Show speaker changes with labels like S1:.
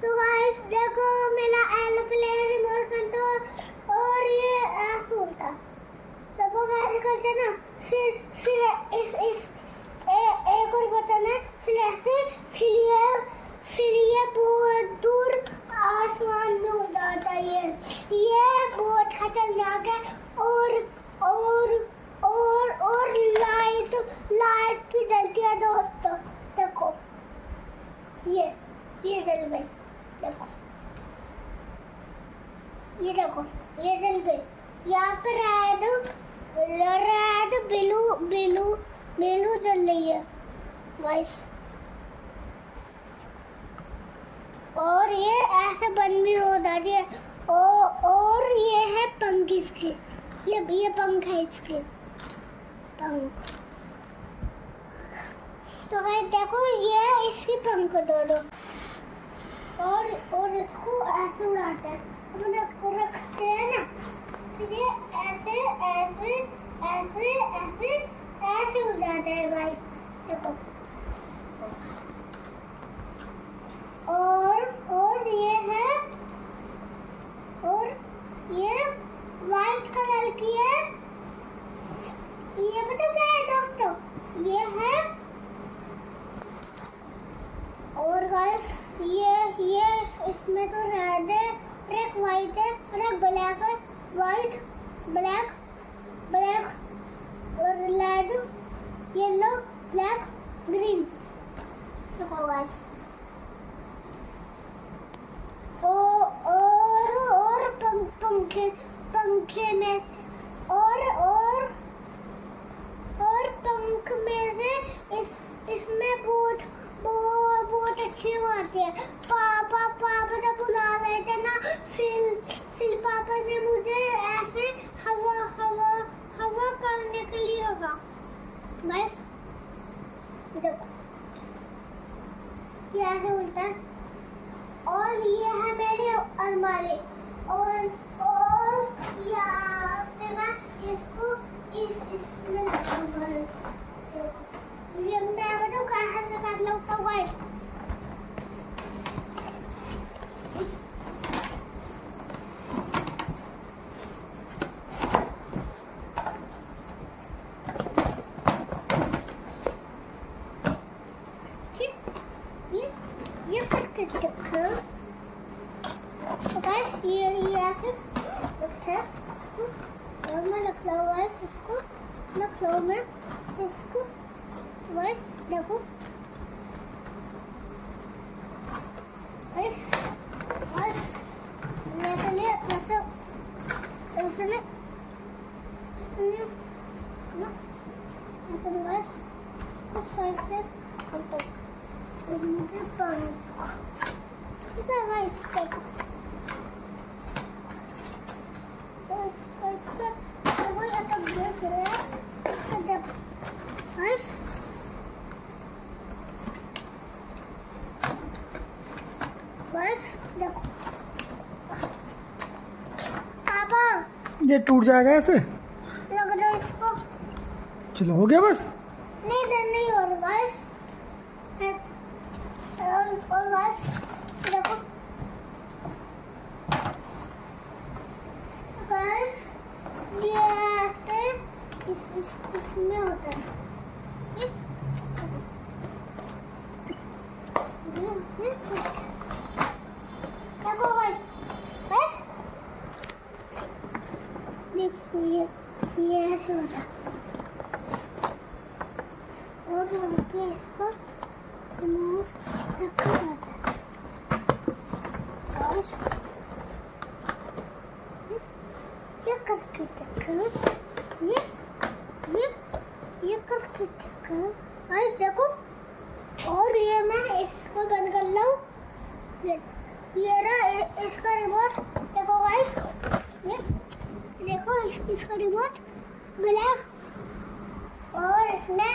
S1: तो गाइस देखो मेरा एरोप्लेन रिमोट कंट्रोल और ये ऐसे उल्टा तो वो मैंने करते ना फिर इस एक और बटन है फिर ऐसे फिर ये बहुत दूर आसमान में उड़ जाता है। ये बहुत खतरनाक है और लाइट भी जलती है दोस्तों। देखो ये जल गई। देखो ये जल गई। यहाँ पे रेड ब्लू जल रही है गाइस। और ये ऐसे बंद भी हो जाती है। और ये है पंख इसके। ये पंख है इसके पंख। तो गाइस देखो ये इसकी पंख दो और इसको ऐसे उड़ाते हैं। हम रखते हैं ना फिर ये ऐसे उड़ जाता है गाइस। देखो और ये है और ये वाइट कलर की है। ये पता क्या है दोस्तों? ये है और गाइस ये इसमें तो रेड है और एक वाइट है और एक ब्लैक है। वाइट ब्लैक और रेड येलो ब्लैक ग्रीन। देखो गाइस और पंखे में और पंख में से इसमें बहुत अच्छी बात है। पापा जब बुला रहे थे ना फिर पापा ने मुझे ऐसे हवा करने के लिए होगा। बस देखो ये ऐसे उल्टा है। और ये है मेरी अलमारी और यहाँ पे मैं इसको इसमें रखूंगा। ये मैं बताऊँ कहाँ से कर लगता हुआ है। ये करके देखो गाइस। ये ऐसे रखते हैं इसको और मैं रख रहा हूँ गाइस। इसको रख रहा हूँ मैं इसको गाइस। देखो गाइस लेके लिए ऐसे गाइस इसको सही से मुझे ठीक है गाइस। बस देखो पापा
S2: ये टूट जाएगा ऐसे।
S1: लग दो इसको।
S2: चलो हो गया बस।
S1: नहीं और बस और बस देखो बस ये ऐसे इसमें होता है। देखो बस देखो ये ऐसे होता है। और वहाँ पे इसको रिमोट रखा जाता है। गाइस ये करके देखो ये करके देखो गाइस। देखो और ये मैं इसको बंद कर लूँ। ये रहा इसका रिमोट। देखो गाइस ये देखो इसका रिमोट ब्लैक और इसमें